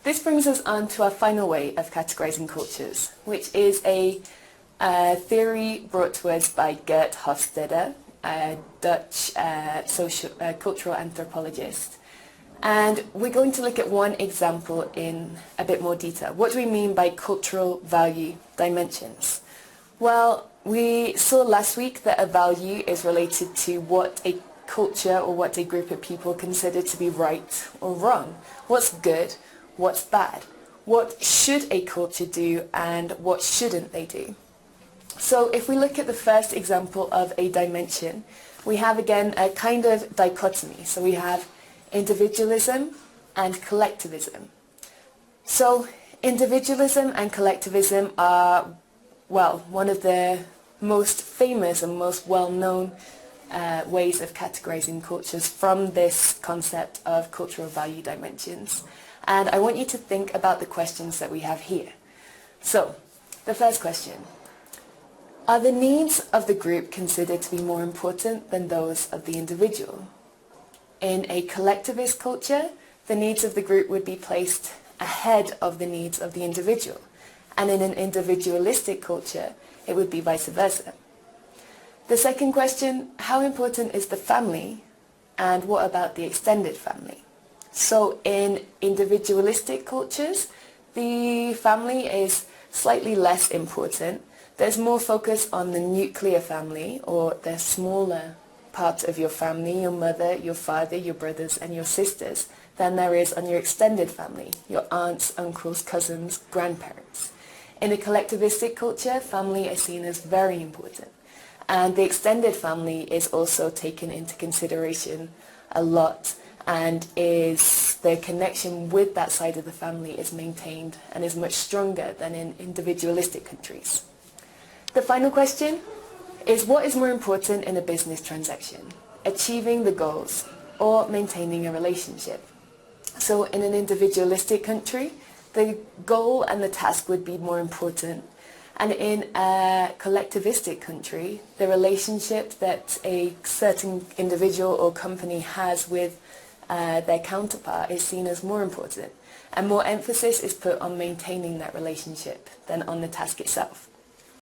This brings us on to our final way of categorizing cultures, which is a theory brought to us by Geert Hofstede, a Dutch cultural anthropologist. And we're going to look at one example in a bit more detail. What do we mean by cultural value dimensions? Well, we saw last week that a value is related to what a culture or what a group of people consider to be right or wrong. What's good, what's bad? What should a culture do and what shouldn't they do? So if we look at the first example of a dimension, we have again a kind of dichotomy. So we have individualism and collectivism. So individualism and collectivism are, well, one of the most famous and most well-known ways of categorizing cultures from this concept of cultural value dimensions. And I want you to think about the questions that we have here. So, the first question. Are the needs of the group considered to be more important than those of the individual? In a collectivist culture, the needs of the group would be placed ahead of the needs of the individual. And in an individualistic culture, it would be vice versa. The second question, how important is the family and what about the extended family? So in individualistic cultures, the family is slightly less important. There's more focus on the nuclear family, or the smaller part of your family, your mother, your father, your brothers and your sisters, than there is on your extended family, your aunts, uncles, cousins, grandparents. In a collectivistic culture, family is seen as very important. And the extended family is also taken into consideration a lot, and the connection with that side of the family is maintained and is much stronger than in individualistic countries. The final question is, what is more important in a business transaction? Achieving the goals or maintaining a relationship? So in an individualistic country, the goal and the task would be more important. And in a collectivistic country, the relationship that a certain individual or company has with their counterpart is seen as more important. And more emphasis is put on maintaining that relationship than on the task itself.